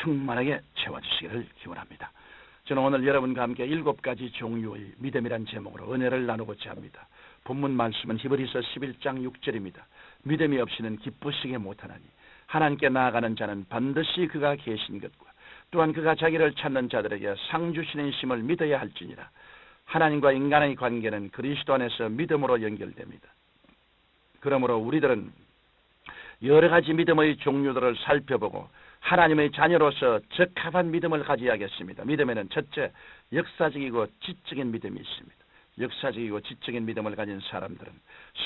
충만하게 채워주시기를 기원합니다. 저는 오늘 여러분과 함께 7가지 종류의 믿음이란 제목으로 은혜를 나누고자 합니다. 본문 말씀은 히브리서 11장 6절입니다. 믿음이 없이는 기쁘시게 못하나니 하나님께 나아가는 자는 반드시 그가 계신 것과 또한 그가 자기를 찾는 자들에게 상 주시는 심을 믿어야 할지니라. 하나님과 인간의 관계는 그리스도 안에서 믿음으로 연결됩니다. 그러므로 우리들은 여러 가지 믿음의 종류들을 살펴보고 하나님의 자녀로서 적합한 믿음을 가져야겠습니다. 믿음에는 첫째, 역사적이고 지적인 믿음이 있습니다. 역사적이고 지적인 믿음을 가진 사람들은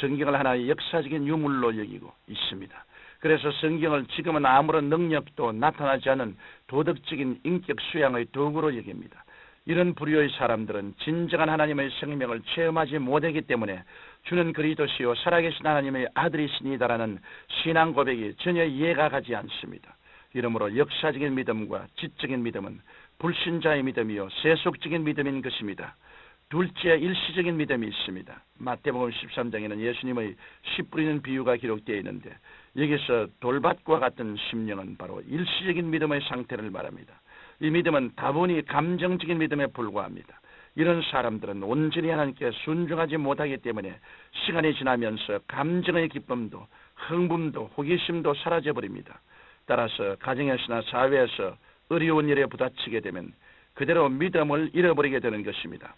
성경을 하나의 역사적인 유물로 여기고 있습니다. 그래서 성경을 지금은 아무런 능력도 나타나지 않은 도덕적인 인격 수양의 도구로 여깁니다. 이런 부류의 사람들은 진정한 하나님의 생명을 체험하지 못하기 때문에 주는 그리스도시요 살아계신 하나님의 아들이시니다라는 신앙 고백이 전혀 이해가 가지 않습니다. 이러므로 역사적인 믿음과 지적인 믿음은 불신자의 믿음이요 세속적인 믿음인 것입니다. 둘째, 일시적인 믿음이 있습니다. 마태복음 13장에는 예수님의 씨 뿌리는 비유가 기록되어 있는데 여기서 돌밭과 같은 심령은 바로 일시적인 믿음의 상태를 말합니다. 이 믿음은 다분히 감정적인 믿음에 불과합니다. 이런 사람들은 온전히 하나님께 순종하지 못하기 때문에 시간이 지나면서 감정의 기쁨도 흥분도 호기심도 사라져버립니다. 따라서 가정에서나 사회에서 어려운 일에 부딪히게 되면 그대로 믿음을 잃어버리게 되는 것입니다.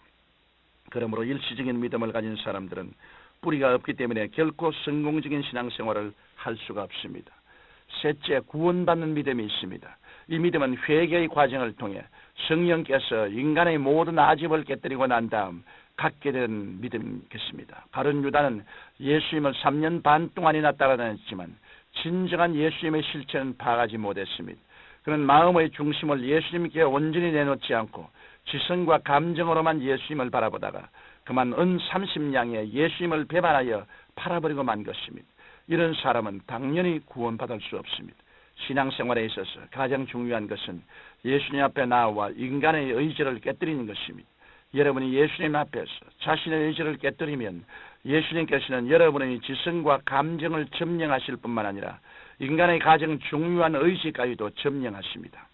그러므로 일시적인 믿음을 가진 사람들은 뿌리가 없기 때문에 결코 성공적인 신앙생활을 할 수가 없습니다. 셋째, 구원받는 믿음이 있습니다. 이 믿음은 회개의 과정을 통해 성령께서 인간의 모든 아집을 깨뜨리고 난 다음 갖게 된 믿음이겠습니다. 가룟 유다는 예수님을 3년 반 동안이나 따라다녔지만 진정한 예수님의 실체는 파악하지 못했습니다. 그는 마음의 중심을 예수님께 온전히 내놓지 않고 지성과 감정으로만 예수님을 바라보다가 그만 은 30냥에 예수님을 배반하여 팔아버리고 만 것입니다. 이런 사람은 당연히 구원받을 수 없습니다. 신앙생활에 있어서 가장 중요한 것은 예수님 앞에 나와 인간의 의지를 깨뜨리는 것입니다. 여러분이 예수님 앞에서 자신의 의지를 깨뜨리면 예수님께서는 여러분의 지성과 감정을 점령하실 뿐만 아니라 인간의 가장 중요한 의지까지도 점령하십니다.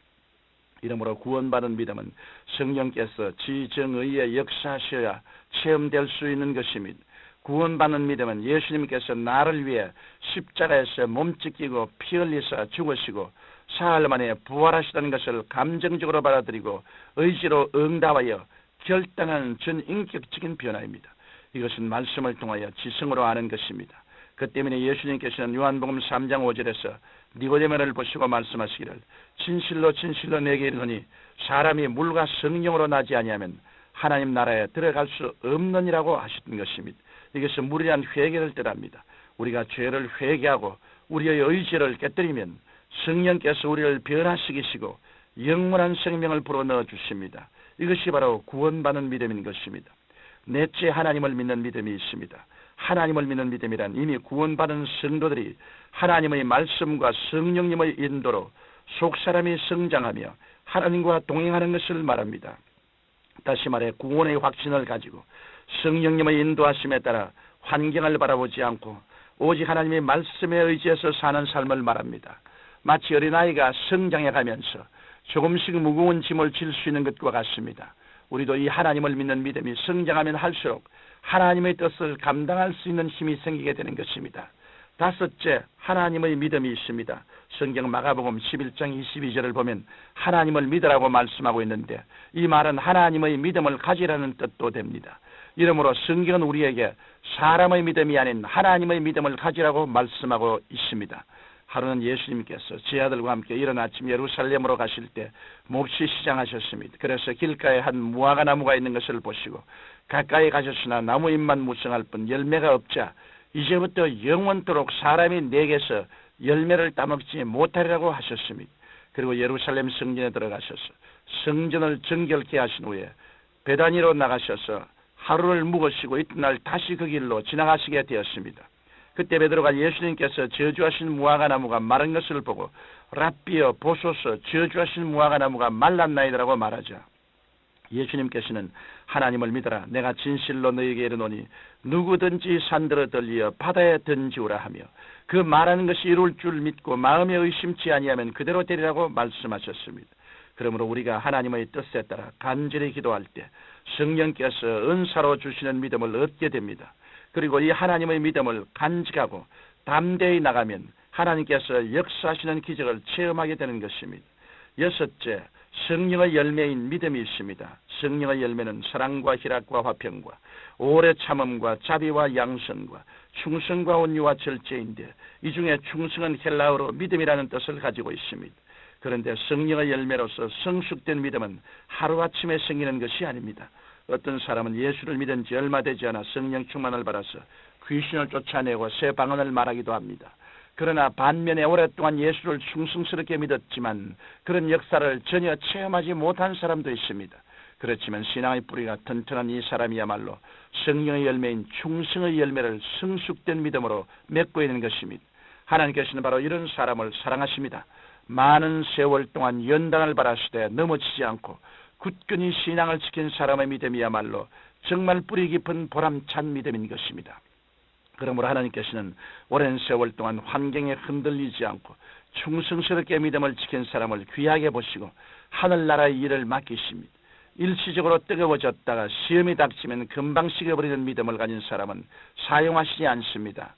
이러므로 구원받은 믿음은 성령께서 지정의에 역사하셔야 체험될 수 있는 것입니다. 구원받는 믿음은 예수님께서 나를 위해 십자가에서 몸찢기고 피 흘리사 죽으시고 사흘 만에 부활하시다는 것을 감정적으로 받아들이고 의지로 응답하여 결단하는 전인격적인 변화입니다. 이것은 말씀을 통하여 지성으로 아는 것입니다. 그 때문에 예수님께서는 요한복음 3장 5절에서 니고데모를 보시고 말씀하시기를 진실로 진실로 내게 이르노니 사람이 물과 성령으로 나지 아니하면 하나님 나라에 들어갈 수 없느니라고 하셨던 것입니다. 이것은 무리한 회개를 뜻합니다. 우리가 죄를 회개하고 우리의 의지를 깨뜨리면 성령께서 우리를 변화시키시고 영원한 생명을 불어넣어 주십니다. 이것이 바로 구원받는 믿음인 것입니다. 넷째, 하나님을 믿는 믿음이 있습니다. 하나님을 믿는 믿음이란 이미 구원받은 성도들이 하나님의 말씀과 성령님의 인도로 속사람이 성장하며 하나님과 동행하는 것을 말합니다. 다시 말해 구원의 확신을 가지고 성령님의 인도하심에 따라 환경을 바라보지 않고 오직 하나님의 말씀에 의지해서 사는 삶을 말합니다. 마치 어린아이가 성장해가면서 조금씩 무거운 짐을 질 수 있는 것과 같습니다. 우리도 이 하나님을 믿는 믿음이 성장하면 할수록 하나님의 뜻을 감당할 수 있는 힘이 생기게 되는 것입니다. 다섯째, 하나님의 믿음이 있습니다. 성경 마가복음 11장 22절을 보면 하나님을 믿으라고 말씀하고 있는데 이 말은 하나님의 믿음을 가지라는 뜻도 됩니다. 이러므로 성경은 우리에게 사람의 믿음이 아닌 하나님의 믿음을 가지라고 말씀하고 있습니다. 하루는 예수님께서 제 아들과 함께 이른 아침 예루살렘으로 가실 때 몹시 시장하셨습니다. 그래서 길가에 한 무화과 나무가 있는 것을 보시고 가까이 가셨으나 나무 잎만 무성할 뿐 열매가 없자 이제부터 영원토록 사람이 내게서 열매를 따먹지 못하리라고 하셨습니다. 그리고 예루살렘 성전에 들어가셔서 성전을 정결케 하신 후에 베다니로 나가셔서 하루를 묵으시고 이튿날 다시 그 길로 지나가시게 되었습니다. 그때 베드로가 예수님께서 저주하신 무화과 나무가 마른 것을 보고 랍비여 보소서 저주하신 무화과 나무가 말랐나이다라고 말하자 예수님께서는 하나님을 믿어라. 내가 진실로 너희에게 이르노니 누구든지 산들어 들리어 바다에 던지우라 하며 그 말하는 것이 이룰 줄 믿고 마음에 의심치 아니하면 그대로 되리라고 말씀하셨습니다. 그러므로 우리가 하나님의 뜻에 따라 간절히 기도할 때 성령께서 은사로 주시는 믿음을 얻게 됩니다. 그리고 이 하나님의 믿음을 간직하고 담대히 나가면 하나님께서 역사하시는 기적을 체험하게 되는 것입니다. 여섯째, 성령의 열매인 믿음이 있습니다. 성령의 열매는 사랑과 희락과 화평과 오래 참음과 자비와 양선과 충성과 온유와 절제인데 이 중에 충성은 헬라어로 믿음이라는 뜻을 가지고 있습니다. 그런데 성령의 열매로서 성숙된 믿음은 하루아침에 생기는 것이 아닙니다. 어떤 사람은 예수를 믿은 지 얼마 되지 않아 성령 충만을 받아서 귀신을 쫓아내고 새 방언을 말하기도 합니다. 그러나 반면에 오랫동안 예수를 충성스럽게 믿었지만 그런 역사를 전혀 체험하지 못한 사람도 있습니다. 그렇지만 신앙의 뿌리가 튼튼한 이 사람이야말로 성령의 열매인 충성의 열매를 성숙된 믿음으로 맺고 있는 것입니다. 하나님께서는 바로 이런 사람을 사랑하십니다. 많은 세월 동안 연단을 받았을 때 넘어지지 않고 굳건히 신앙을 지킨 사람의 믿음이야말로 정말 뿌리 깊은 보람찬 믿음인 것입니다. 그러므로 하나님께서는 오랜 세월 동안 환경에 흔들리지 않고 충성스럽게 믿음을 지킨 사람을 귀하게 보시고 하늘나라의 일을 맡기십니다. 일시적으로 뜨거워졌다가 시험이 닥치면 금방 식어버리는 믿음을 가진 사람은 사용하시지 않습니다.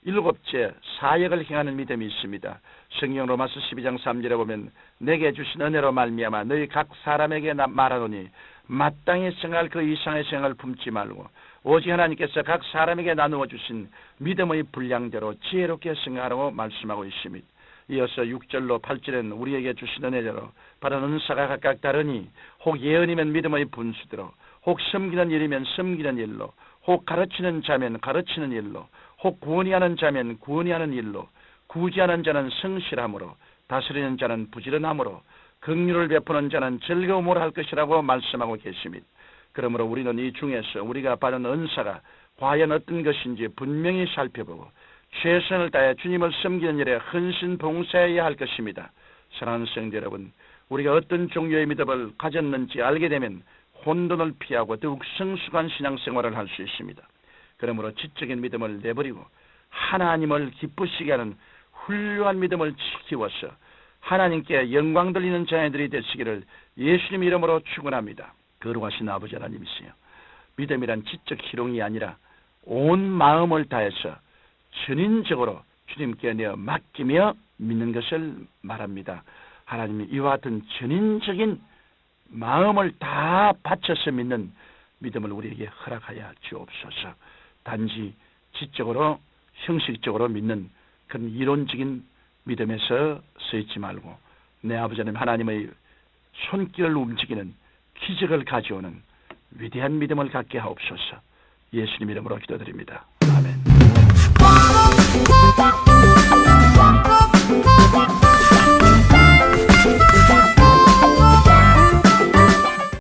일곱째, 사역을 행하는 믿음이 있습니다. 성경 로마서 12장 3절에 보면 내게 주신 은혜로 말미암아 너희 각 사람에게 말하노니 마땅히 생활 그 이상의 생활을 품지 말고 오직 하나님께서 각 사람에게 나누어 주신 믿음의 분량대로 지혜롭게 생활하고 말씀하고 있습니다. 이어서 6절로 8절에는 우리에게 주신 은혜대로 바로 은사가 각각 다르니 혹 예언이면 믿음의 분수대로 혹 섬기는 일이면 섬기는 일로 혹 가르치는 자면 가르치는 일로 혹 구원이 하는 자면 구원이 하는 일로 구제하는 자는 성실함으로 다스리는 자는 부지런함으로 긍휼을 베푸는 자는 즐거움으로 할 것이라고 말씀하고 계십니다. 그러므로 우리는 이 중에서 우리가 받은 은사가 과연 어떤 것인지 분명히 살펴보고 최선을 다해 주님을 섬기는 일에 헌신 봉사해야 할 것입니다. 사랑하는 성도 여러분, 우리가 어떤 종류의 믿음을 가졌는지 알게 되면 혼돈을 피하고 더욱 성숙한 신앙생활을 할 수 있습니다. 그러므로 지적인 믿음을 내버리고 하나님을 기쁘시게 하는 훌륭한 믿음을 키워서 하나님께 영광 돌리는 자녀들이 되시기를 예수님 이름으로 축원합니다. 거룩하신 아버지 하나님이시여, 믿음이란 지적 희롱이 아니라 온 마음을 다해서 전인적으로 주님께 내어 맡기며 믿는 것을 말합니다. 하나님이 이와 같은 전인적인 마음을 다 바쳐서 믿는 믿음을 우리에게 허락하여 주옵소서. 단지 지적으로 형식적으로 믿는 그런 이론적인 믿음에서 서 있지 말고 내 아버지 하나님의 손길을 움직이는 기적을 가져오는 위대한 믿음을 갖게 하옵소서. 예수님 이름으로 기도드립니다. 아멘.